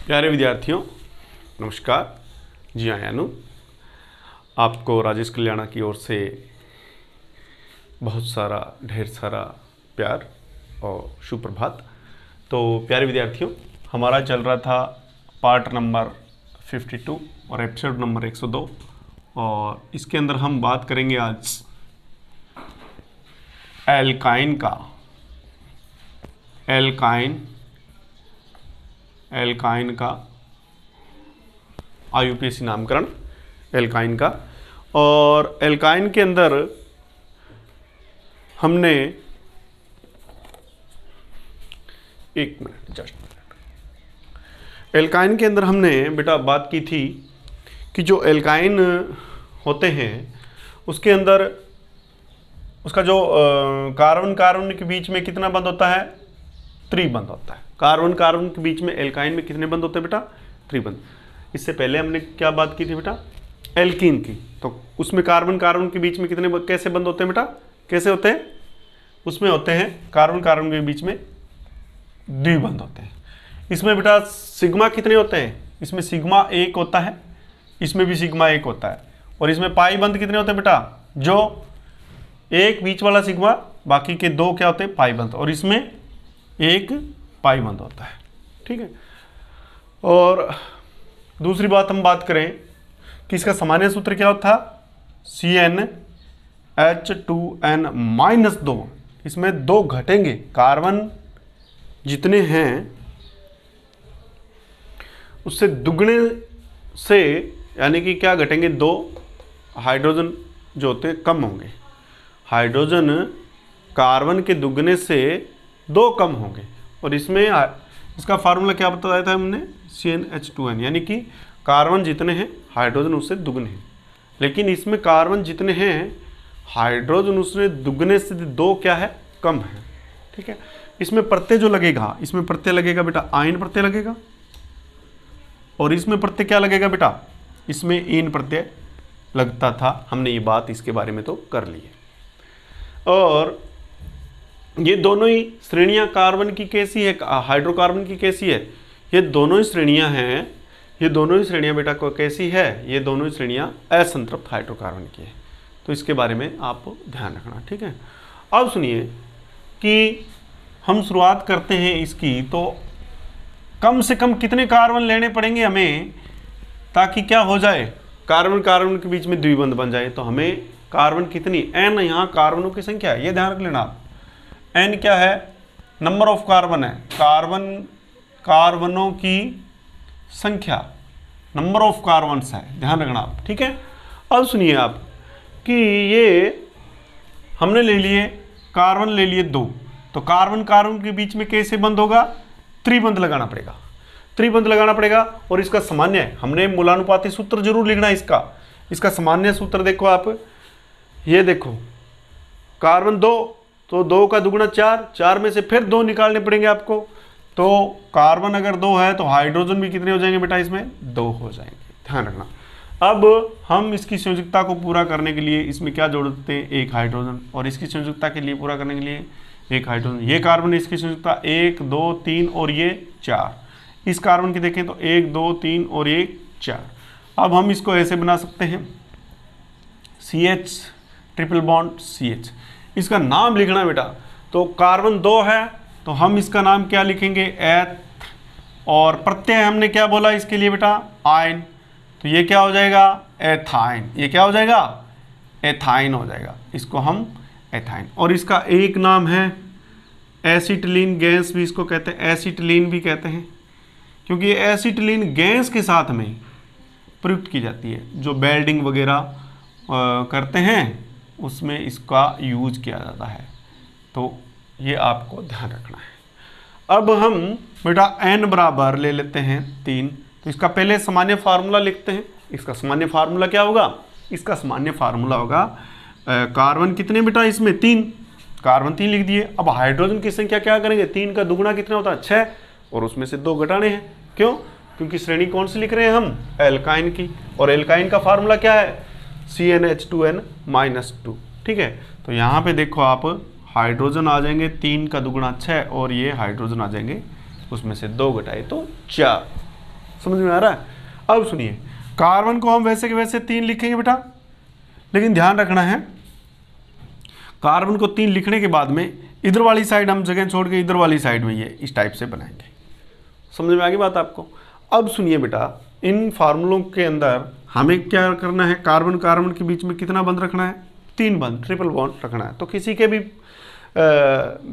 प्यारे विद्यार्थियों नमस्कार। जी हाँ यानु, आपको राजेश कल्याणा की ओर से बहुत सारा ढेर सारा प्यार और सुप्रभात। तो प्यारे विद्यार्थियों, हमारा चल रहा था पार्ट नंबर 52 और एपिसोड नंबर 102 और इसके अंदर हम बात करेंगे आज एल्काइन का IUPAC नामकरण एल्काइन का। और एल्काइन के अंदर हमने एल्काइन के अंदर हमने बेटा बात की थी कि जो एल्काइन होते हैं उसके अंदर उसका जो कार्बन कार्बन के बीच में कितना बंध होता है, त्रिबंध होता है। कार्बन कार्बन के बीच में एल्काइन में कितने बंध होते हैं बेटा, त्रिबंध। इससे पहले हमने क्या बात की थी बेटा, एल्कीन की। तो उसमें कार्बन कार्बन के बीच में कितने कैसे बंध होते हैं बेटा, कैसे होते हैं, उसमें होते हैं कार्बन कार्बन के बीच में द्विबंध होते हैं। इसमें बेटा सिग्मा कितने होते हैं, इसमें सिग्मा 1 होता है, इसमें भी सिग्मा 1 होता है। और इसमें पाई बंध कितने होते हैं बेटा, जो एक बीच वाला सिग्मा, बाकी के दो क्या होते हैं पाई बंध, और इसमें एक पाई बंध होता है। ठीक है। और दूसरी बात हम बात करें कि इसका सामान्य सूत्र क्या होता है, CnH2n-2। इसमें दो घटेंगे, कार्बन जितने हैं उससे दुगने से, यानी कि क्या घटेंगे, दो हाइड्रोजन जो होते हैं कम होंगे। हाइड्रोजन कार्बन के दुगने से दो कम होंगे। और इसमें इसका फार्मूला क्या बताया था हमने, CnH2n, यानी कि कार्बन जितने हैं हाइड्रोजन उससे दुगने हैं। लेकिन इसमें कार्बन जितने हैं हाइड्रोजन उससे दुगने से दो क्या है, कम है। ठीक है। इसमें प्रत्यय जो लगेगा, इसमें प्रत्यय लगेगा बेटा आयन प्रत्यय लगेगा, और इसमें प्रत्यय क्या लगेगा बेटा, इसमें ईन प्रत्यय लगता था। हमने ये बात इसके बारे में तो कर ली है। और ये दोनों ही श्रेणियां कार्बन की कैसी है, हाइड्रोकार्बन की कैसी है, ये दोनों ही श्रेणियां हैं। ये दोनों ही श्रेणियां बेटा को कैसी है, ये दोनों ही श्रेणियां असंतृप्त हाइड्रोकार्बन की है। तो इसके बारे में आप ध्यान रखना। ठीक है। अब सुनिए कि हम शुरुआत करते हैं इसकी। तो कम से कम कितने कार्बन लेने पड़ेंगे हमें, ताकि क्या हो जाए, कार्बन कार्बन के बीच में द्विबंध बन जाए। तो हमें कार्बन कितनी, n यहाँ कार्बनों की संख्या है, ये ध्यान रख लेना आप। n क्या है, नंबर ऑफ कार्बन है, कार्बनों की संख्या, नंबर ऑफ कार्बन्स है, ध्यान रखना आप। ठीक है। अब सुनिए आप कि ये हमने ले लिए कार्बन, ले लिए दो। तो कार्बन कार्बन के बीच में कैसे बंध होगा, त्रिबंध लगाना पड़ेगा, त्रिबंध लगाना पड़ेगा। और इसका सामान्य है, हमने मूलानुपाती सूत्र जरूर लिखना है इसका सामान्य सूत्र देखो आप, ये देखो कार्बन 2, तो 2 का दुगुना 4, 4 में से फिर 2 निकालने पड़ेंगे आपको। तो कार्बन अगर 2 है तो हाइड्रोजन भी कितने हो जाएंगे बेटा, इसमें 2 हो जाएंगे, ध्यान रखना। अब हम इसकी संयोजकता को पूरा करने के लिए इसमें क्या जोड़ देते हैं, एक हाइड्रोजन, और इसकी संयोजकता के लिए पूरा करने के लिए एक हाइड्रोजन। ये कार्बन इसकी संयोजकता 1 2 3 और ये 4। इस कार्बन की देखें तो 1 2 3 और 1 4। अब हम इसको ऐसे बना सकते हैं, CH ट्रिपल बॉन्ड CH। इसका नाम लिखना बेटा, तो कार्बन 2 है तो हम इसका नाम क्या लिखेंगे, एथ। और प्रत्यय हमने क्या बोला इसके लिए बेटा, आयन। तो ये क्या हो जाएगा, एथाइन। ये क्या हो जाएगा, एथाइन हो जाएगा। इसको हम एथाइन। और इसका एक नाम है एसिटिलीन गैस भी इसको कहते हैं, एसिटिलीन भी कहते हैं, क्योंकि ये एसिटिलीन गैस के साथ में प्रयुक्त की जाती है। जो वेल्डिंग वगैरह करते हैं उसमें इसका यूज किया जाता है। तो ये आपको ध्यान रखना है। अब हम बेटा n बराबर ले लेते हैं 3। तो इसका पहले सामान्य फार्मूला लिखते हैं। इसका सामान्य फार्मूला क्या होगा, इसका सामान्य फार्मूला होगा कार्बन कितने बेटा, इसमें 3, कार्बन 3 लिख दिए। अब हाइड्रोजन की संख्या क्या करेंगे, 3 का दुगुना कितना होता है, 6, और उसमें से 2 घटाने हैं। क्यों, क्योंकि श्रेणी कौन सी लिख रहे हैं हम, एल्काइन की। और एल्काइन का फार्मूला क्या है, CnH2n-2। ठीक है। तो यहाँ पे देखो आप, हाइड्रोजन आ जाएंगे 3 का दुगुना 6 और ये हाइड्रोजन आ जाएंगे उसमें से 2 घटाए तो 4। समझ में आ रहा है? अब सुनिए, कार्बन को हम वैसे के वैसे 3 लिखेंगे बेटा, लेकिन ध्यान रखना है कार्बन को 3 लिखने के बाद में इधर वाली साइड हम जगह छोड़ के इधर वाली साइड में ये इस टाइप से बनाएंगे। समझ में आ गई बात आपको? अब सुनिए बेटा, इन फार्मूलों के अंदर हमें क्या करना है, कार्बन कार्बन के बीच में कितना बंध रखना है, 3 बंध, ट्रिपल बॉन्ड रखना है। तो किसी के भी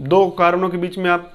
2 कार्बनों के बीच में आप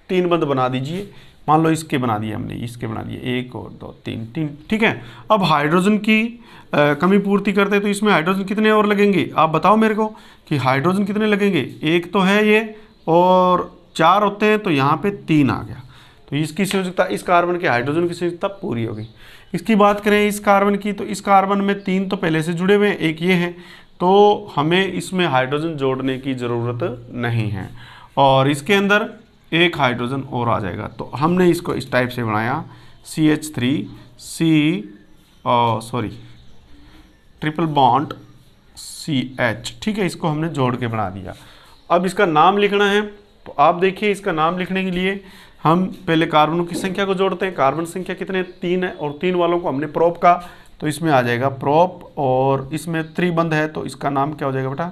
3 बंध बना दीजिए। मान लो इसके बना दिए हमने, इसके बना दिए 1 और 2 3, ठीक है। अब हाइड्रोजन की कमी पूर्ति करते हैं तो इसमें हाइड्रोजन कितने और लगेंगे, आप बताओ मेरे को कि हाइड्रोजन कितने लगेंगे। 1 तो है ये और 4 होते हैं तो यहाँ पे 3 आ गया। तो इसकी संयोजकता, इस कार्बन के हाइड्रोजन की संयोजकता पूरी होगी। इसकी बात करें इस कार्बन की, तो इस कार्बन में 3 तो पहले से जुड़े हुए हैं, 1 ये है, तो हमें इसमें हाइड्रोजन जोड़ने की ज़रूरत नहीं है। और इसके अंदर 1 हाइड्रोजन और आ जाएगा। तो हमने इसको इस टाइप से बनाया CH3 ट्रिपल बॉन्ड CH, ठीक है। इसको हमने जोड़ के बना दिया। अब इसका नाम लिखना है, तो आप देखिए इसका नाम लिखने के लिए हम पहले कार्बनों की संख्या को जोड़ते हैं। कार्बन संख्या कितने, 3 है, और 3 वालों को हमने प्रोप का, तो इसमें आ जाएगा प्रोप, और इसमें त्रिबंध है तो इसका नाम क्या हो जाएगा बेटा,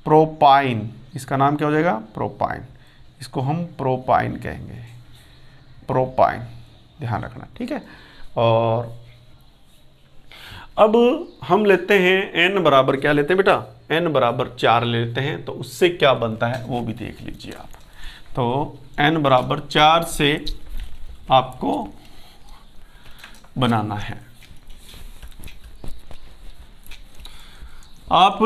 प्रोपाइन। इसका नाम क्या हो जाएगा, प्रोपाइन। इसको हम प्रोपाइन कहेंगे, प्रोपाइन, ध्यान रखना, ठीक है। और अब हम लेते हैं n बराबर, क्या लेते हैं बेटा, n बराबर 4 लेते हैं। तो उससे क्या बनता है वो भी देख लीजिए आप। तो n बराबर 4 से आपको बनाना है। आप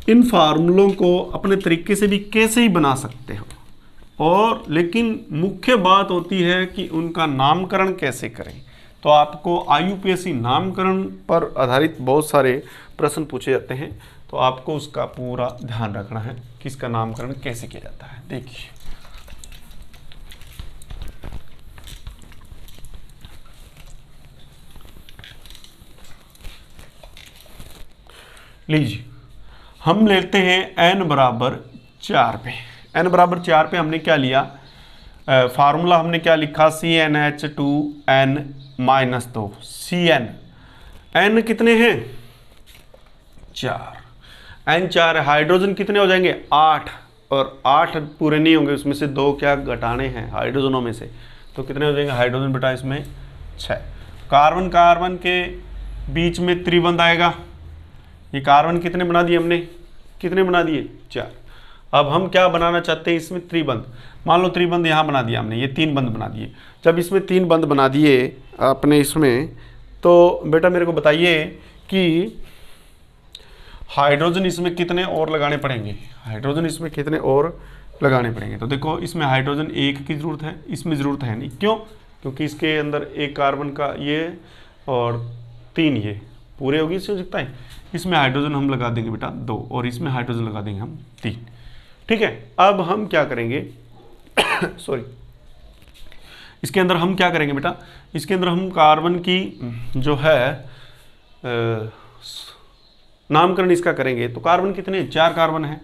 इन फार्मूलों को अपने तरीके से भी कैसे ही बना सकते हो, और लेकिन मुख्य बात होती है कि उनका नामकरण कैसे करें। तो आपको IUPAC नामकरण पर आधारित बहुत सारे प्रश्न पूछे जाते हैं, तो आपको उसका पूरा ध्यान रखना है कि इसका नामकरण कैसे किया जाता है। देखिए, लीजिए हम लेते हैं n बराबर 4 पे। n बराबर 4 पे हमने क्या लिया, फार्मूला हमने क्या लिखा, CnH2n - 2 Cn। n कितने हैं, 4, n 4 है। हाइड्रोजन कितने हो जाएंगे, 8, और 8 पूरे नहीं होंगे, उसमें से 2 क्या घटाने हैं हाइड्रोजनों में से, तो कितने हो जाएंगे हाइड्रोजन बेटा इसमें 6। कार्बन कार्बन के बीच में त्रिबंध आएगा। ये कार्बन कितने बना दिए हमने, कितने बना दिए, 4। अब हम क्या बनाना चाहते हैं इसमें, त्रिबंध। मान लो त्रिबंध यहाँ बना दिया हमने, ये 3 बंध बना दिए। जब इसमें 3 बंध बना दिए आपने इसमें, तो बेटा मेरे को बताइए कि हाइड्रोजन इसमें कितने और लगाने पड़ेंगे, हाइड्रोजन इसमें कितने और लगाने पड़ेंगे। तो देखो इसमें हाइड्रोजन 1 की ज़रूरत है, इसमें ज़रूरत है नहीं। क्यों, क्योंकि इसके अंदर 1 कार्बन का ये और 3 ये पूरे होगी संयोजकताएं। इसमें हाइड्रोजन हम लगा देंगे बेटा 2, और इसमें हाइड्रोजन लगा देंगे हम 3, ठीक है। अब हम क्या करेंगे सॉरी, इसके अंदर हम क्या करेंगे बेटा, इसके अंदर हम कार्बन की जो है नामकरण इसका करेंगे। तो कार्बन कितने, 4 कार्बन है।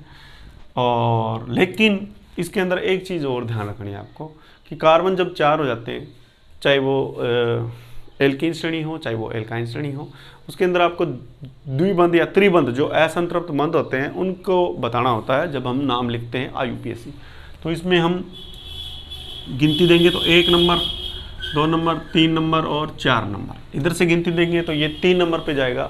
और लेकिन इसके अंदर एक चीज़ और ध्यान रखनी है आपको कि कार्बन जब 4 हो जाते हैं, चाहे वो एल्कीन श्रेणी हो चाहे वो एल्काइन श्रेणी हो, उसके अंदर आपको द्विबंध या त्रिबंध जो असंतृप्त बंध होते हैं उनको बताना होता है जब हम नाम लिखते हैं IUPAC। तो इसमें हम गिनती देंगे तो 1 नंबर, 2 नंबर, 3 नंबर और 4 नंबर। इधर से गिनती देंगे तो ये 3 नंबर पे जाएगा,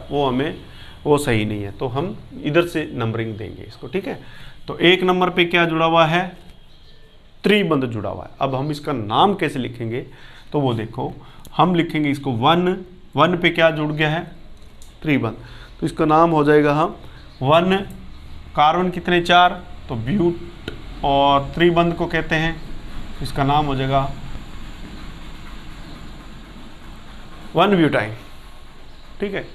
वो सही नहीं है, तो हम इधर से नंबरिंग देंगे इसको, ठीक है। तो 1 नंबर पे क्या जुड़ा हुआ है, त्रिबंध जुड़ा हुआ है। अब हम इसका नाम कैसे लिखेंगे, तो वो देखो हम लिखेंगे इसको 1 पे क्या जुड़ गया है, त्रिबंध। तो इसका नाम हो जाएगा हम 1, कार्बन कितने 4, तो ब्यूट, और त्रिबंध को कहते हैं, इसका नाम हो जाएगा 1 ब्यूटाइन, ठीक है।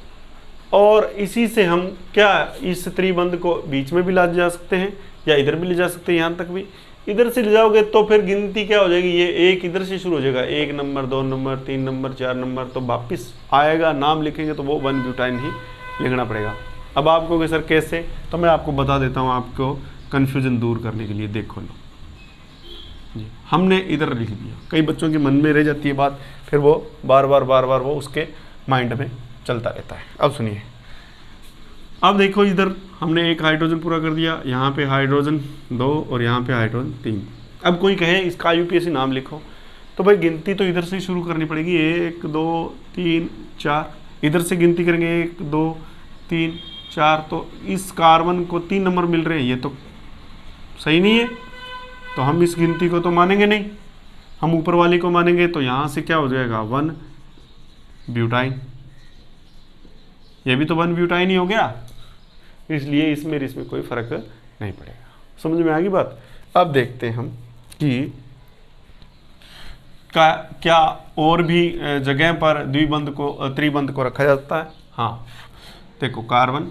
और इसी से हम क्या इस त्रिबंध को बीच में भी ला जा सकते हैं या इधर भी ले जा सकते हैं, यहाँ तक भी। इधर से ले जाओगे तो फिर गिनती क्या हो जाएगी, ये 1 इधर से शुरू हो जाएगा, 1 नंबर, 2 नंबर, 3 नंबर, 4 नंबर, तो वापिस आएगा नाम लिखेंगे तो वो 1 ब्यूटाइन ही लिखना पड़ेगा। अब आप कहोगे सर कैसे, तो मैं आपको बता देता हूँ आपको कन्फ्यूजन दूर करने के लिए। देखो लो, हमने इधर लिख दिया। कई बच्चों के मन में रह जाती है बात, फिर वो बार बार वो उसके माइंड में चलता रहता है। अब सुनिए, अब देखो इधर हमने एक हाइड्रोजन पूरा कर दिया, यहाँ पे हाइड्रोजन 2 और यहाँ पे हाइड्रोजन 3। अब कोई कहे इसका यूपीएससी नाम लिखो, तो भाई गिनती तो इधर से ही शुरू करनी पड़ेगी। 1 2 3 4, इधर से गिनती करेंगे 1 2 3 4, तो इस कार्बन को 3 नंबर मिल रहे हैं, ये तो सही नहीं है, तो हम इस गिनती को तो मानेंगे नहीं, हम ऊपर वाली को मानेंगे। तो यहाँ से क्या हो जाएगा 1 ब्यूटाइन, ये भी तो 1 ब्यूटाइन ही हो गया, इसलिए इसमें कोई फर्क नहीं पड़ेगा। समझ में आ गई बात। अब देखते हैं हम कि क्या और भी जगह पर द्विबंध को त्रिबंध को रखा जाता है। हाँ देखो, कार्बन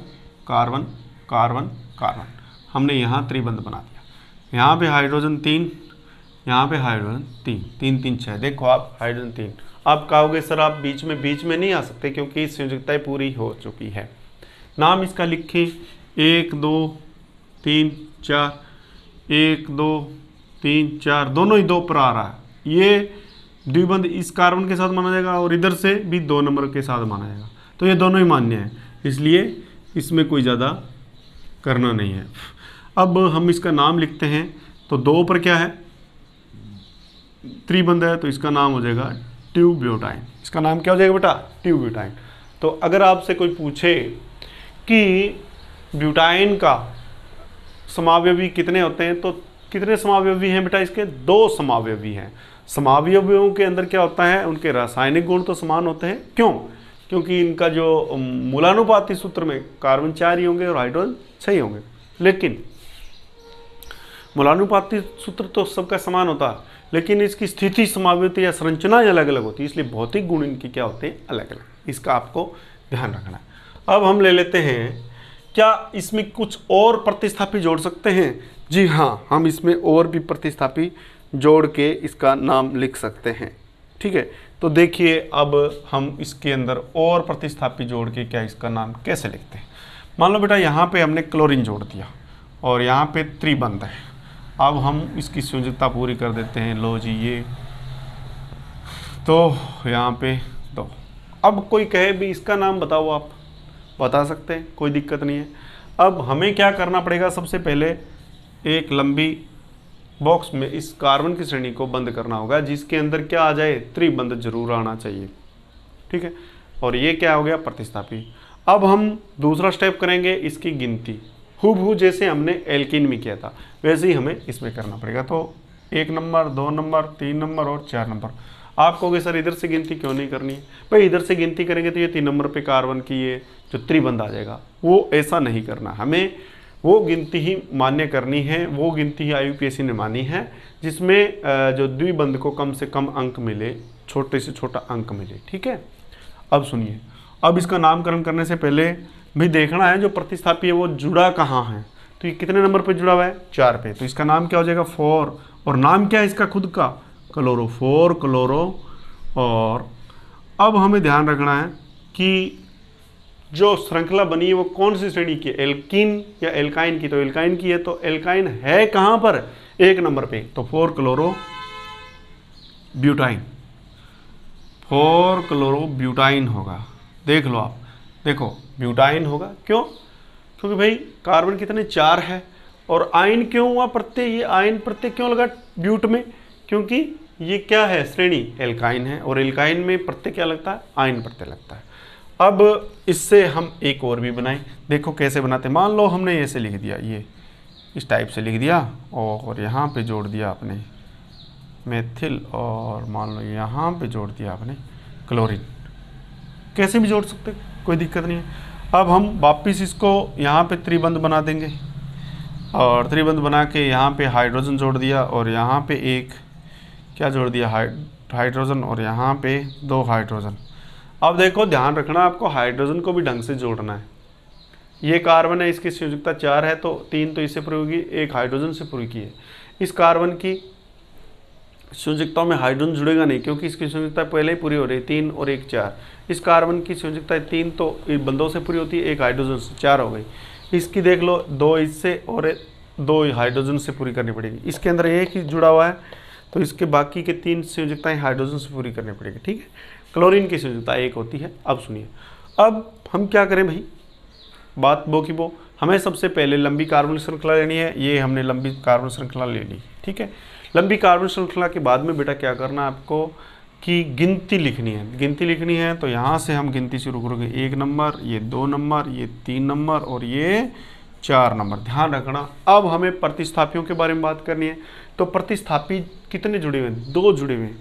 कार्बन कार्बन कार्बन, हमने यहाँ त्रिबंध बना दिया। यहाँ पे हाइड्रोजन 3, यहाँ पे हाइड्रोजन 3, 3 3 6। देखो आप हाइड्रोजन 3, आप कहोगे सर आप बीच में नहीं आ सकते क्योंकि संयोजकताएं पूरी हो चुकी है। नाम इसका लिखें 1 2 3 4, 1 2 3 4, दोनों ही 2 पर आ रहा है। ये द्विबंध इस कार्बन के साथ माना जाएगा और इधर से भी 2 नंबर के साथ माना जाएगा, तो ये दोनों ही मान्य है, इसलिए इसमें कोई ज़्यादा करना नहीं है। अब हम इसका नाम लिखते हैं, तो 2 पर क्या है, त्रिबंध है, तो इसका नाम हो जाएगा ट्यूब्यूटाइन। इसका नाम क्या हो जाएगा बेटा, ट्यूब्यूटाइन। तो अगर आपसे कोई पूछे कि ब्यूटाइन का समावयवी कितने होते हैं, तो कितने समावयवी हैं बेटा, इसके 2 समावयवी हैं। समावयवियों के अंदर क्या होता है, उनके रासायनिक गुण तो समान होते हैं। क्यों? क्योंकि इनका जो मूलानुपाती सूत्र में कार्बन 4 ही होंगे और हाइड्रोजन 6 ही होंगे, लेकिन मूलानुपाती सूत्र तो सबका समान होता है, लेकिन इसकी स्थिति समावयवी या संरचना अलग अलग होती है, इसलिए भौतिक गुण इनकी क्या होते हैं, अलग अलग। इसका आपको ध्यान रखना है। अब हम ले लेते हैं, क्या इसमें कुछ और प्रतिस्थापी जोड़ सकते हैं? जी हाँ, हम इसमें और भी प्रतिस्थापी जोड़ के इसका नाम लिख सकते हैं। ठीक है, तो देखिए अब हम इसके अंदर और प्रतिस्थापी जोड़ के क्या इसका नाम कैसे लिखते हैं। मान लो बेटा यहाँ पे हमने क्लोरीन जोड़ दिया और यहाँ पे त्रिबंध है। अब हम इसकी संयोजकता पूरी कर देते हैं। लो जी, ये तो यहाँ पे 2। अब कोई कहे भी इसका नाम बताओ, आप बता सकते हैं, कोई दिक्कत नहीं है। अब हमें क्या करना पड़ेगा, सबसे पहले एक लंबी बॉक्स में इस कार्बन की श्रेणी को बंद करना होगा, जिसके अंदर क्या आ जाए, त्रिबंध जरूर आना चाहिए। ठीक है, और ये क्या हो गया, प्रतिस्थापी। अब हम दूसरा स्टेप करेंगे, इसकी गिनती हूबहू जैसे हमने एल्कीन में किया था वैसे ही हमें इसमें करना पड़ेगा। तो 1 नंबर 2 नंबर 3 नंबर और 4 नंबर। आप कहोगे सर इधर से गिनती क्यों नहीं करनी है? भाई इधर से गिनती करेंगे तो ये 3 नंबर पे कार्बन की ये जो त्रिबंध आ जाएगा, वो ऐसा नहीं करना। हमें वो गिनती ही मान्य करनी है, वो गिनती ही IUPAC ने मानी है जिसमें जो द्विबंध को कम से कम अंक मिले, छोटे से छोटा अंक मिले। ठीक है, अब सुनिए, अब इसका नामकरण करने से पहले भी देखना है जो प्रतिस्थापी है वो जुड़ा कहाँ है। तो ये कितने नंबर पे जुड़ा हुआ है, 4 पे, तो इसका नाम क्या हो जाएगा, 4। और नाम क्या है इसका खुद का, क्लोरो, 4 क्लोरो। और अब हमें ध्यान रखना है कि जो श्रृंखला बनी है वो कौन सी श्रेणी की है, एल्कीन या एल्काइन की? तो एल्काइन की है, तो एल्काइन है कहाँ पर, 1 नंबर पे, तो 4 क्लोरो ब्यूटाइन, 4 क्लोरो ब्यूटाइन होगा। देख लो आप, देखो ब्यूटाइन होगा। क्यों? क्योंकि भाई कार्बन कितने, 4 है। और आयन क्यों हुआ प्रत्यय, ये आयन प्रत्यय क्यों लगा ब्यूट में? क्योंकि ये क्या है, श्रेणी एल्काइन है, और एल्काइन में प्रत्यय क्या लगता है, आयन प्रत्यय लगता है। अब इससे हम एक और भी बनाएं, देखो कैसे बनाते हैं। मान लो हमने ऐसे लिख दिया, ये इस टाइप से लिख दिया और यहाँ पे जोड़ दिया आपने मेथिल, और मान लो यहाँ पे जोड़ दिया आपने क्लोरीन। कैसे भी जोड़ सकते, कोई दिक्कत नहीं है। अब हम वापिस इसको यहाँ पे त्रिबंध बना देंगे, और त्रिबंध बना के यहाँ पे हाइड्रोजन जोड़ दिया, और यहाँ पे एक क्या जोड़ दिया, हाइड्रोजन, और यहाँ पे 2 हाइड्रोजन। अब देखो ध्यान रखना, आपको हाइड्रोजन को भी ढंग से जोड़ना है। ये कार्बन है, इसकी संयोजकता 4 है, तो 3 तो इससे पूरी होगी, 1 हाइड्रोजन से पूरी की है। इस कार्बन की संयोजकताओं में हाइड्रोजन जुड़ेगा नहीं, क्योंकि इसकी संयोजकता पहले ही पूरी हो रही है, 3 और 1 4। इस कार्बन की संयोजकता 3 तो बंधों से पूरी होती है, 1 हाइड्रोजन से, 4 हो गई। इसकी देख लो 2 इससे और 2 हाइड्रोजन से पूरी करनी पड़ेगी। इसके अंदर 1 ही जुड़ा हुआ है, तो इसके बाकी के 3 संयोजकताएं हाइड्रोजन से पूरी करनी पड़ेगी, ठीक है। क्लोरीन की संयोजकता 1 होती है। अब सुनिए, अब हम क्या करें भाई, बात वो की वो, हमें सबसे पहले लंबी कार्बन श्रृंखला लेनी है। ये हमने लंबी कार्बन श्रृंखला ले ली, ठीक है। लंबी कार्बन श्रृंखला के बाद में बेटा क्या करना है आपको कि गिनती लिखनी है। गिनती लिखनी है तो यहाँ से हम गिनती शुरू करोगे, 1 नंबर, ये 2 नंबर, ये 3 नंबर और ये 4 नंबर। ध्यान रखना। अब हमें प्रतिस्थापियों के बारे में बात करनी है। तो प्रतिस्थापी कितने जुड़े हुए हैं? 2 जुड़े हुए हैं।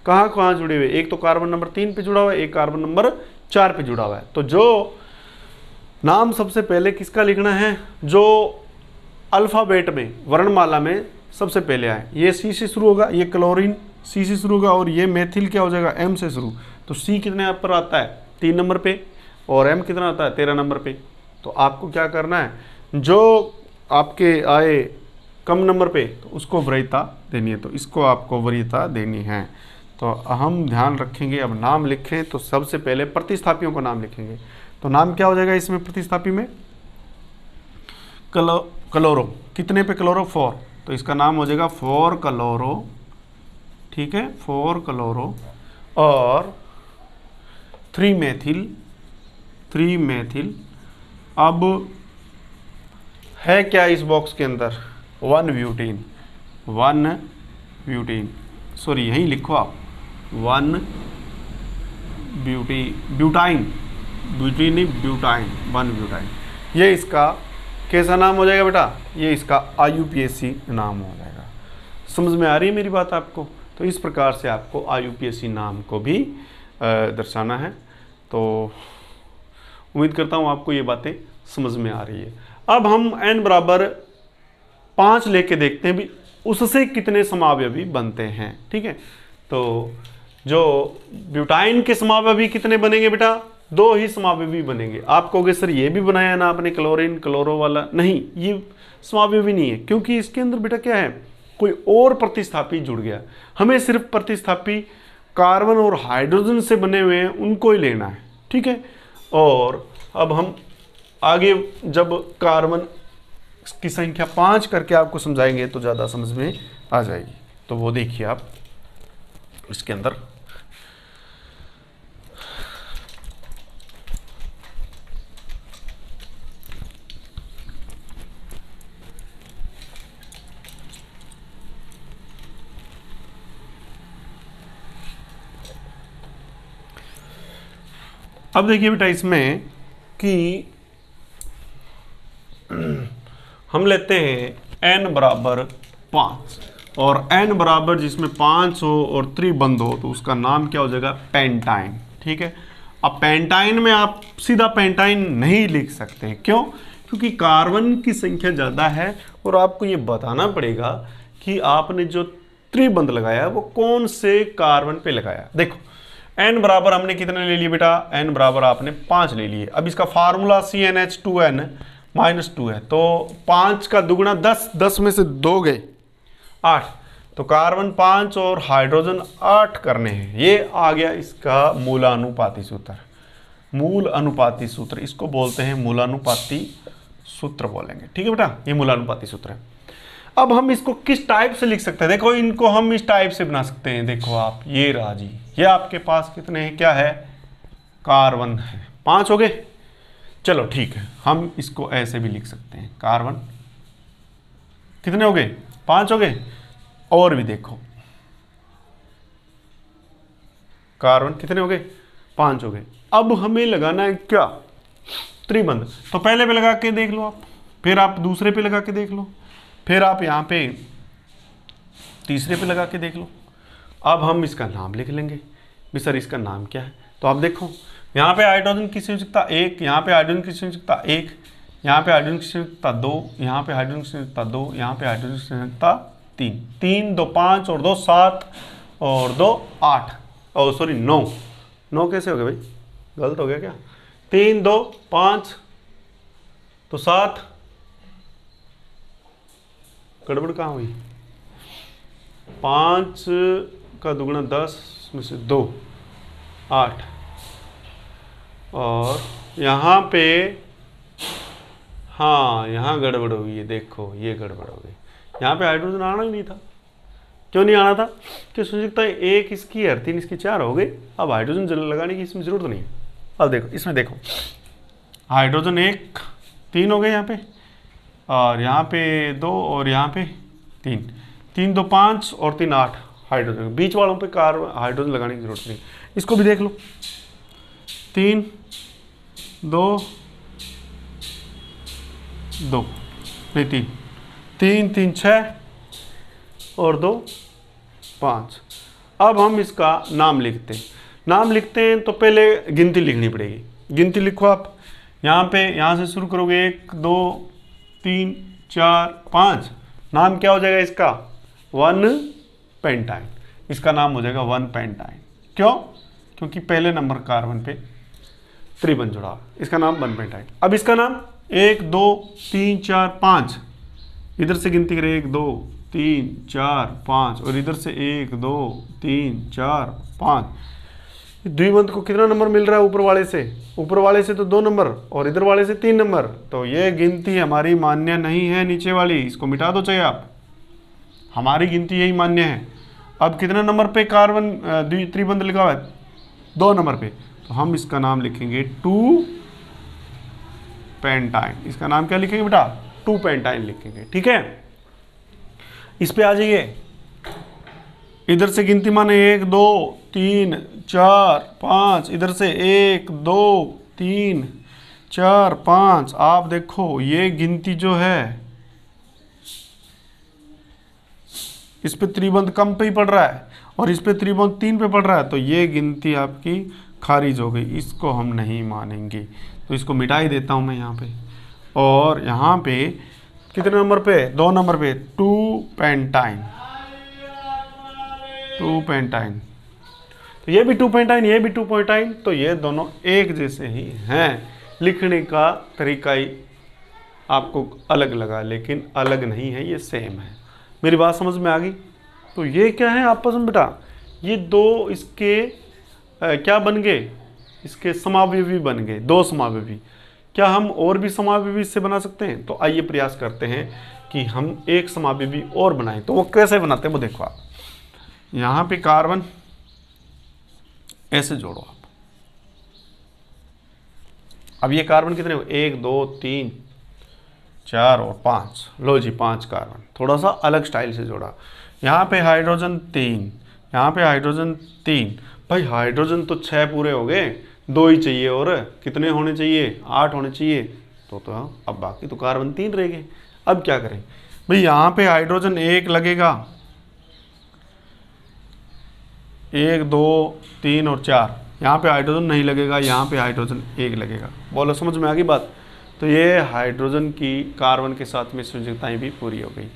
कहाँ कहाँ जुड़े हुए? एक तो कार्बन नंबर 3 पे जुड़ा हुआ है, एक कार्बन नंबर 4 पे जुड़ा हुआ है। तो जो नाम सबसे पहले किसका लिखना है, जो अल्फ़ाबेट में वर्णमाला में सबसे पहले आए, ये सी से शुरू होगा, ये क्लोरीन सी से शुरू होगा और ये मेथिल क्या हो जाएगा, एम से शुरू। तो सी कितने पर आता है? 3 नंबर पे, और एम कितना आता है? 13 नंबर पे। तो आपको क्या करना है, जो आपके आए कम नंबर पे तो उसको वरीयता देनी है, तो इसको आपको वरीयता देनी है। तो हम ध्यान रखेंगे, अब नाम लिखें तो सबसे पहले प्रतिस्थापियों का नाम लिखेंगे। तो नाम क्या हो जाएगा इसमें प्रतिस्थापी में? क्लोरो। कितने पे क्लोरो? 4। तो इसका नाम हो जाएगा 4 क्लोरो, ठीक है, 4 क्लोरो। और 3 मेथिल, 3 मेथिल। अब है क्या इस बॉक्स के अंदर? 1 ब्यूटीन, 1 ब्यूटीन, सॉरी यहीं लिखो आप, 1 ब्यूटाइन, ब्यूटीन नहीं ब्यूटाइन, 1 ब्यूटाइन। ये इसका कैसा नाम हो जाएगा बेटा? ये इसका IUPAC नाम हो जाएगा। समझ में आ रही है मेरी बात आपको? तो इस प्रकार से आपको IUPAC नाम को भी दर्शाना है। तो उम्मीद करता हूँ आपको ये बातें समझ में आ रही है। अब हम n बराबर 5 लेके देखते हैं भी उससे कितने समावयवी बनते हैं, ठीक है। तो जो ब्यूटाइन के समावयवी कितने बनेंगे बेटा? 2 ही समावयवी बनेंगे। आप कहोगे सर ये भी बनाया ना आपने क्लोरीन क्लोरो वाला? नहीं, ये समावयवी नहीं है, क्योंकि इसके अंदर बेटा क्या है, कोई और प्रतिस्थापी जुड़ गया। हमें सिर्फ प्रतिस्थापी कार्बन और हाइड्रोजन से बने हुए हैं उनको ही लेना है, ठीक है। और अब हम आगे जब कार्बन की संख्या 5 करके आपको समझाएंगे तो ज़्यादा समझ में आ जाएगी। तो वो देखिए आप इसके अंदर अब देखिए बेटा इसमें कि हम लेते हैं n बराबर 5 और n बराबर जिसमें 5 हो और त्रिबंध हो तो उसका नाम क्या हो जाएगा? पेंटाइन, ठीक है। अब पेंटाइन में आप सीधा पेंटाइन नहीं लिख सकते, क्यों? क्योंकि कार्बन की संख्या ज़्यादा है और आपको ये बताना पड़ेगा कि आपने जो त्रिबंध लगाया वो कौन से कार्बन पे लगाया। देखो n बराबर हमने कितने ले लिए बेटा? n बराबर आपने 5 ले लिए। अब इसका फार्मूला CnH2n -2 है, तो 5 का दुगुना 10, 10 में से 2 गए 8, तो कार्बन 5 और हाइड्रोजन 8 करने हैं। ये आ गया इसका मूलानुपाती सूत्र। मूल अनुपाती सूत्र इसको बोलते हैं, मूलानुपाती सूत्र बोलेंगे, ठीक है बेटा। ये मूलानुपाती सूत्र है। अब हम इसको किस टाइप से लिख सकते हैं? देखो इनको हम इस टाइप से बना सकते हैं। देखो आप, ये राजी, ये आपके पास कितने हैं? क्या है? कार्बन है 5 हो गए। चलो ठीक है, हम इसको ऐसे भी लिख सकते हैं। कार्बन कितने हो गए? 5 हो गए। और भी देखो, कार्बन कितने हो गए? 5 हो गए। अब हमें लगाना है क्या? त्रिबंध। तो पहले पे लगा के देख लो आप, फिर आप दूसरे पे लगा के देख लो, फिर आप यहाँ पे तीसरे पे लगा के देख लो। अब हम इसका नाम लिख लेंगे भी सर इसका नाम क्या है। तो आप देखो यहाँ पे हाइड्रोजन की संयोजकता 1, यहाँ पे हाइड्रोजन की संयोजकता 1, यहाँ पे हाइड्रोजन की संयोजकता 2, यहाँ पे हाइड्रोजन की संयोजकता 2, यहाँ पे हाइड्रोजन की संयोजकता 3, 3 2 5 और 2 7 और 2 8 और सॉरी 9। 9 कैसे हो गए भाई? गलत हो गया क्या? 3 2 5 तो 7, गड़बड़ कहाँ हुई? 5 का दुगुना 10 में से 2 8 और यहाँ पे हाँ यहाँ गड़बड़ हुई है। देखो ये गड़बड़ हो गई, यहाँ पे हाइड्रोजन आना ही नहीं था, क्यों नहीं आना था? कि संयुक्ता एक इसकी है, 3 इसकी 4 हो गई। अब हाइड्रोजन जल लगाने की इसमें जरूरत नहीं है। अब देखो इसमें, देखो हाइड्रोजन 1 3 हो गए यहाँ पे, और यहाँ पे 2, और यहाँ पे 3, 3 2 5 और 3 8 हाइड्रोजन। बीच वालों पे हाइड्रोजन लगाने की जरूरत नहीं। इसको भी देख लो, 3 2 2 नहीं 3 3 3 6 और 2 5। अब हम इसका नाम लिखते हैं। नाम लिखते हैं तो पहले गिनती लिखनी पड़ेगी। गिनती लिखो आप। यहाँ पे, यहाँ से शुरू करोगे 1 2 3 4 5। नाम क्या हो जाएगा इसका? 1 पेंटाइन। इसका नाम हो जाएगा 1 पेंटाइन। क्यों? क्योंकि पहले नंबर कार्बन पे त्रिबंध जुड़ा। इसका नाम 1 पेंटाइन। अब इसका नाम 1 2 3 4 5, इधर से गिनती करें 1 2 3 4 5, और इधर से 1 2 3 4 5। द्विबंध को कितना नंबर मिल रहा है ऊपर वाले से? ऊपर वाले से तो 2 नंबर, और इधर वाले से 3 नंबर। तो ये गिनती हमारी मान्य नहीं है, नीचे वाली इसको मिटा दो चाहे आप। हमारी गिनती यही मान्य है। अब कितना नंबर पे कार्बन त्रिबंध लिखा हुआ है? 2 नंबर पे। तो हम इसका नाम लिखेंगे 2 पेंटाइन। इसका नाम क्या लिखेंगे बेटा? 2 पेंटाइन लिखेंगे। ठीक है, इस पे आ जाइए। इधर से गिनती माने 1 2 3 4 5, इधर से 1 2 3 4 5। आप देखो ये गिनती जो है, इस पे त्रिबंध कम पे ही पड़ रहा है, और इस पे त्रिबंध 3 पे पड़ रहा है। तो ये गिनती आपकी खारिज हो गई, इसको हम नहीं मानेंगे। तो इसको मिटा ही देता हूं मैं यहाँ पे। और यहाँ पे कितने नंबर पे? 2 नंबर पे 2 पेंटाइन। 2 पेंटाइन। तो ये भी 2 पेंटाइन, ये भी 2 पेंटाइन। तो ये दोनों एक जैसे ही हैं। लिखने का तरीका ही आपको अलग लगा, लेकिन अलग नहीं है, ये सेम है। मेरी बात समझ में आ गई? तो ये क्या है आपस में बेटा? ये 2 इसके क्या बन गए? इसके समावयवी बन गए, 2 समावयवी। क्या हम और भी समावयवी इससे बना सकते हैं? तो आइए प्रयास करते हैं कि हम एक समावयवी और बनाएं। तो वो कैसे बनाते हैं वो देखो आप। यहाँ पे कार्बन ऐसे जोड़ो आप। अब ये कार्बन कितने हो? 1 2 3 4 और 5। लो जी 5 कार्बन। थोड़ा सा अलग स्टाइल से जोड़ा। यहाँ पे हाइड्रोजन 3, यहाँ पे हाइड्रोजन 3। भाई हाइड्रोजन तो 6 पूरे हो गए, 2 ही चाहिए, और कितने होने चाहिए? 8 होने चाहिए। तो अब बाकी तो कार्बन 3 रह गए। अब क्या करें भाई? यहाँ पे हाइड्रोजन 1 लगेगा, 1 2 3 और 4। यहाँ पे हाइड्रोजन नहीं लगेगा, यहाँ पे हाइड्रोजन 1 लगेगा। बोलो समझ में आ गई बात? तो ये हाइड्रोजन की कार्बन के साथ में संयोजकताएं भी पूरी हो गई।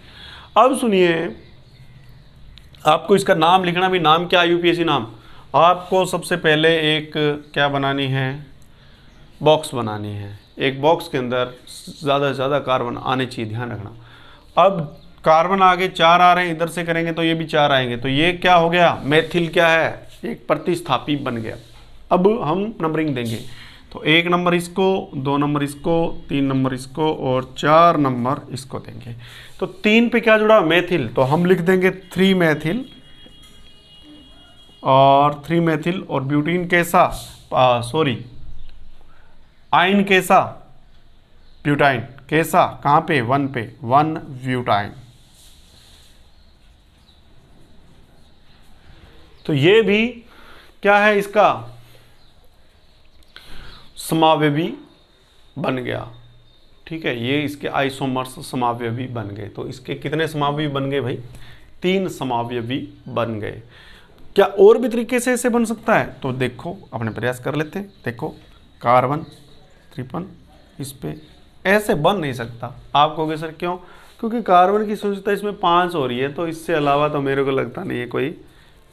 अब सुनिए, आपको इसका नाम लिखना भी। नाम क्या? यूपीएससी नाम। आपको सबसे पहले एक क्या बनानी है? बॉक्स बनानी है। एक बॉक्स के अंदर ज़्यादा से ज़्यादा कार्बन आने चाहिए, ध्यान रखना। अब कार्बन आगे 4 आ रहे हैं, इधर से करेंगे तो ये भी 4 आएंगे। तो ये क्या हो गया? मेथिल क्या है? एक प्रतिस्थापी बन गया। अब हम नंबरिंग देंगे। तो 1 नंबर इसको, 2 नंबर इसको, 3 नंबर इसको, और 4 नंबर इसको देंगे। तो 3 पे क्या जुड़ा? मेथिल। तो हम लिख देंगे 3 मेथिल, और 3 मेथिल। और ब्यूटीन कैसा? आयन कैसा? ब्यूटाइन कैसा? कहाँ पे? 1 पे, 1 ब्यूटाइन। तो ये भी क्या है? इसका समावयवी बन गया। ठीक है, ये इसके आइसोमर्स समावयवी बन गए। तो इसके कितने समावयवी बन गए भाई? 3 समावयवी बन गए। क्या और भी तरीके से ऐसे बन सकता है? तो देखो, अपने प्रयास कर लेते हैं। देखो कार्बन 53, इस पे ऐसे बन नहीं सकता। आप कहोगे सर क्यों? क्योंकि कार्बन की संयोजकता इसमें 5 हो रही है, तो इससे अलावा तो मेरे को लगता नहीं है कोई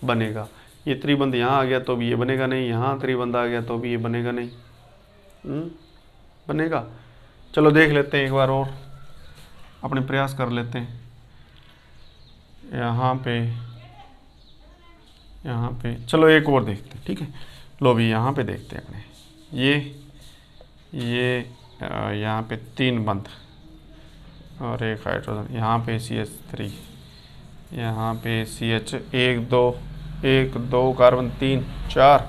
बनेगा। ये त्रिबंध यहाँ आ गया तो भी ये बनेगा नहीं, यहाँ त्रिबंध आ गया तो भी ये बनेगा नहीं। बनेगा? चलो देख लेते हैं एक बार और, अपने प्रयास कर लेते हैं। यहाँ पे चलो एक और देखते हैं। ठीक है, लो भी यहाँ पे देखते हैं अपने। ये यहाँ पे 3 बंध और एक हाइड्रोजन, यहाँ पे CH3, यहाँ पे CH 1 2 1 2 कार्बन 3 4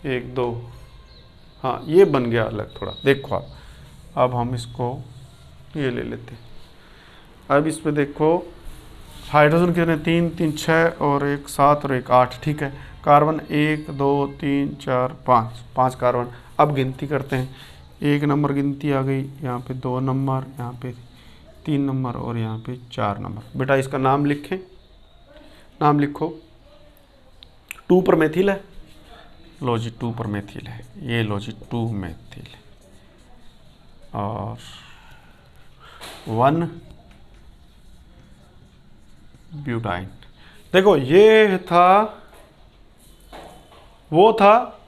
1 2, हाँ ये बन गया अलग थोड़ा, देखो आप। अब हम इसको ये ले लेते हैं। अब इसमें देखो हाइड्रोजन कितने 3 3 6 और 1 7 और 1 8, ठीक है। Carbon 1 2 3 4 5, 5 carbon. अब गिनती करते हैं, 1 नंबर गिनती आ गई, यहाँ पे 2 नंबर, यहाँ पे 3 नंबर और यहाँ पे 4 नंबर। बेटा इसका नाम लिखें, नाम लिखो। 2 पर मेथिल है, लो जी 2 पर मेथिल है, ये लो जी 2 मेथिल, और 1 ब्यूटाइन। देखो ये था, वो था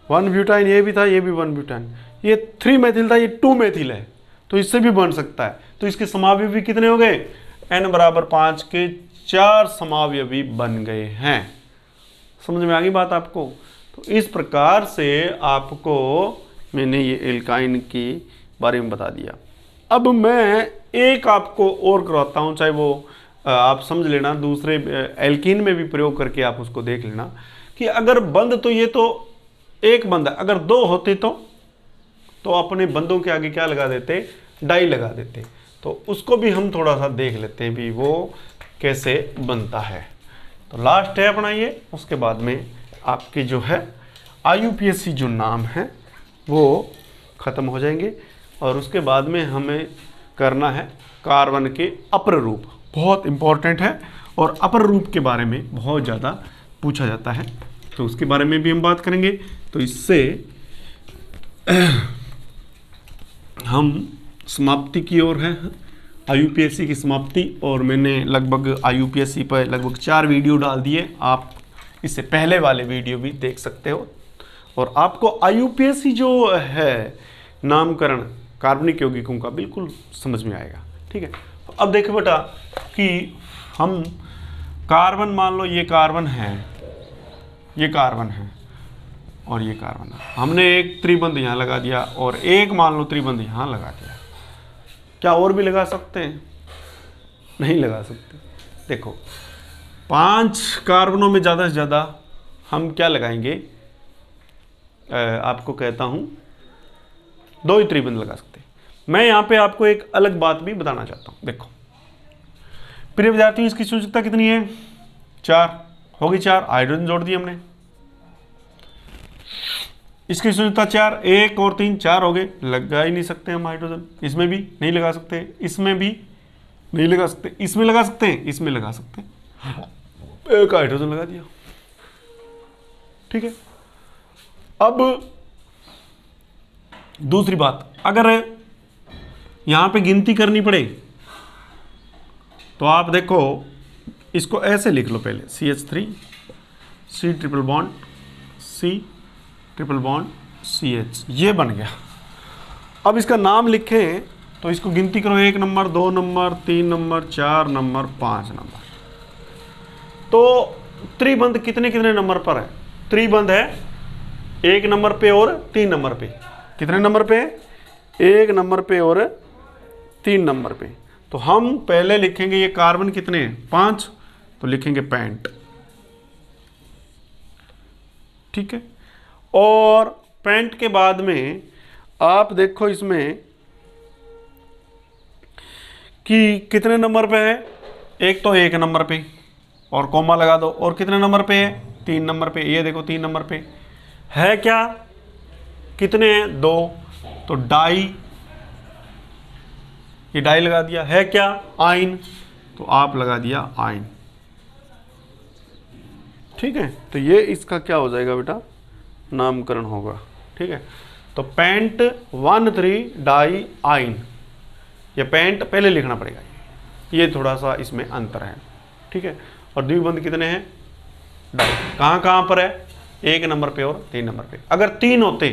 1 ब्यूटाइन, ये भी था, ये भी 1 ब्यूटाइन। ये 3 मेथिल था, ये 2 मेथिल है, तो इससे भी बन सकता है। तो इसके समावयवी कितने हो गए? n बराबर 5 के 4 समावयवी बन गए हैं। समझ में आ गई बात आपको? तो इस प्रकार से आपको मैंने ये एल्काइन के बारे में बता दिया। अब मैं एक आपको और करवाता हूँ, चाहे वो आप समझ लेना, दूसरे एल्कीन में भी प्रयोग करके आप उसको देख लेना कि अगर बंद तो ये तो एक बंद है, अगर 2 होते तो अपने बंदों के आगे क्या लगा देते? डाई लगा देते। तो उसको भी हम थोड़ा सा देख लेते हैं भी वो कैसे बनता है। तो लास्ट है अपना ये, उसके बाद में आपके जो है IUPAC जो नाम है वो ख़त्म हो जाएंगे, और उसके बाद में हमें करना है कार्बन के अपर रूप। बहुत इम्पोर्टेंट है, और अपर रूप के बारे में बहुत ज़्यादा पूछा जाता है, तो उसके बारे में भी हम बात करेंगे। तो इससे हम समाप्ति की ओर है, IUPAC की समाप्ति। और मैंने लगभग IUPAC पर लगभग 4 वीडियो डाल दिए, आप इससे पहले वाले वीडियो भी देख सकते हो, और आपको IUPAC जो है नामकरण कार्बनिक यौगिकों का बिल्कुल समझ में आएगा। ठीक है, तो अब देखो बेटा कि हम कार्बन, मान लो ये कार्बन है, ये कार्बन है और ये कार्बन है, हमने एक त्रिबंध यहाँ लगा दिया और एक मान लो त्रिबंध यहाँ लगा दिया। क्या और भी लगा सकते हैं? नहीं लगा सकते। देखो 5 कार्बनों में ज़्यादा से ज़्यादा हम क्या लगाएंगे, आपको कहता हूँ 2 ही त्रिबंध लगा सकते हैं। मैं यहाँ पे आपको एक अलग बात भी बताना चाहता हूँ। देखो प्रिय विद्यार्थियों, इसकी सूचकता कितनी है? 4 होगी, 4 हाइड्रोजन जोड़ दिए हमने। इसकी सूचकता 4, 1 और 3 4 हो गए, लगा ही नहीं सकते हम हाइड्रोजन। इसमें भी नहीं लगा सकते, इसमें भी नहीं लगा सकते, इसमें लगा सकते हैं, इसमें लगा सकते हैं, एक हाइड्रोजन लगा दिया। ठीक है, अब दूसरी बात, अगर यहां पे गिनती करनी पड़े तो आप देखो इसको ऐसे लिख लो पहले, CH3 C triple bond C triple bond CH, ये बन गया। अब इसका नाम लिखें तो इसको गिनती करो, 1 number 2 number 3 number 4 number 5 number. तो त्रिबंध कितने कितने नंबर पर है? त्रिबंध है 1 नंबर पे और 3 नंबर पे। कितने नंबर पे? 1 नंबर पे और 3 नंबर पे। तो हम पहले लिखेंगे ये कार्बन कितने हैं? 5, तो लिखेंगे पेंट। ठीक है, और पेंट के बाद में आप देखो इसमें कि कितने नंबर पे है? एक तो 1 नंबर पे और कॉमा लगा दो, और कितने नंबर पे है? 3 नंबर पे। ये देखो 3 नंबर पे है क्या? कितने हैं? 2, तो डाई, ये डाई लगा दिया। है क्या? आइन, तो आप लगा दिया आइन। ठीक है, तो ये इसका क्या हो जाएगा बेटा? नामकरण होगा। ठीक है, तो पेंट 1,3 डाई आइन, ये पेंट पहले लिखना पड़ेगा, ये थोड़ा सा इसमें अंतर है। ठीक है, और द्विबंध कितने हैं? डाई कहाँ कहाँ पर है? 1 नंबर पे और 3 नंबर पे। अगर 3 होते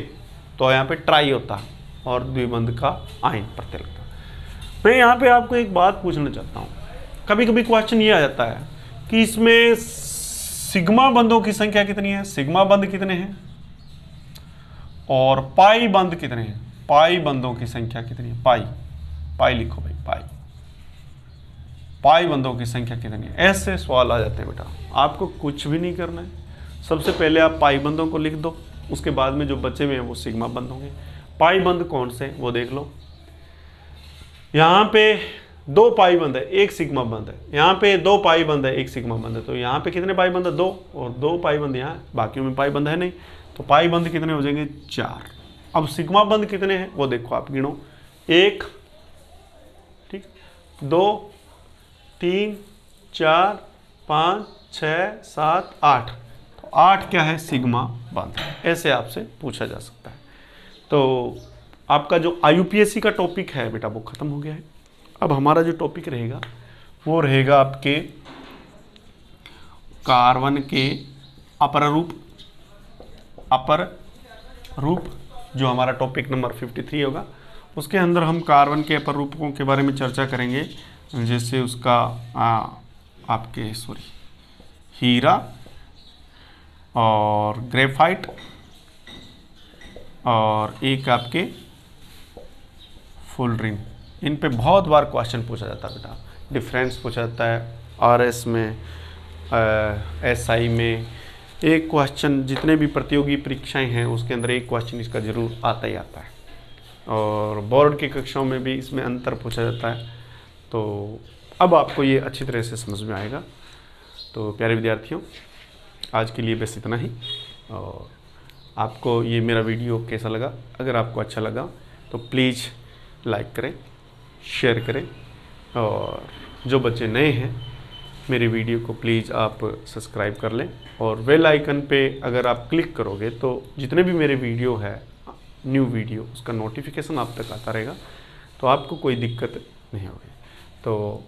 तो यहाँ पे ट्राई होता और द्विबंध का आइन प्रत्यय लगता। मैं यहाँ पे आपको एक बात पूछना चाहता हूँ, कभी कभी क्वेश्चन ये आ जाता है कि इसमें सिग्मा बंधों की संख्या कितनी है, सिग्मा बंध कितने हैं और पाई बंध कितने हैं। पाई बंदों की संख्या कितनी है, पाई, पाई लिखो भाई, पाई, पाई बंदों की संख्या कितनी है। ऐसे सवाल आ जाते हैं बेटा, आपको कुछ भी नहीं करना है। सबसे पहले आप पाई बंदों को लिख दो, उसके बाद में जो बचे हुए हैं वो सिग्मा बंद होंगे। पाई बंद कौन से वो देख लो, यहाँ पे 2 पाई बंद है, 1 सिग्मा बंद है, यहाँ पे 2 पाई बंद है, 1 सिग्मा बंद है, तो यहाँ पे कितने पाई बंद है, 2, और 2 पाई बंद यहाँ, बाकियों में पाई बंद है नहीं, तो पाई बंद कितने हो जाएंगे, 4। अब सिग्मा बंद कितने हैं वो देखो, आप गिनो, 1, ठीक, 2, 3, 4, 5, 6, 7, 8, तो 8 क्या है, सिग्मा बंद। ऐसे आपसे पूछा जा सकता है। तो आपका जो IUPAC का टॉपिक है बेटा वो खत्म हो गया है। अब हमारा जो टॉपिक रहेगा वो रहेगा आपके कार्बन के अपर रूप, जो हमारा टॉपिक नंबर 53 होगा। उसके अंदर हम कार्बन के अपर रूपों के बारे में चर्चा करेंगे, जैसे उसका आपके हीरा और ग्रेफाइट, और एक आपके फुलरिन। इन पे बहुत बार क्वेश्चन पूछा जाता है बेटा, डिफरेंस पूछा जाता है RS में, SI में, एक क्वेश्चन, जितने भी प्रतियोगी परीक्षाएं हैं उसके अंदर एक क्वेश्चन इसका जरूर आता ही आता है, और बोर्ड की कक्षाओं में भी इसमें अंतर पूछा जाता है। तो अब आपको ये अच्छी तरह से समझ में आएगा। तो प्यारे विद्यार्थियों, आज के लिए बस इतना ही, और आपको ये मेरा वीडियो कैसा लगा, अगर आपको अच्छा लगा तो प्लीज़ लाइक करें, शेयर करें, और जो बच्चे नए हैं मेरे वीडियो को प्लीज़ आप सब्सक्राइब कर लें, और बेल आइकन पे अगर आप क्लिक करोगे तो जितने भी मेरे वीडियो है, न्यू वीडियो, उसका नोटिफिकेशन आप तक आता रहेगा, तो आपको कोई दिक्कत नहीं होगी। तो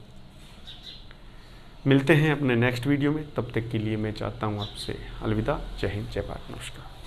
मिलते हैं अपने नेक्स्ट वीडियो में, तब तक के लिए मैं चाहता हूँ आपसे अलविदा। जय हिंद, जय भारत, नमस्कार।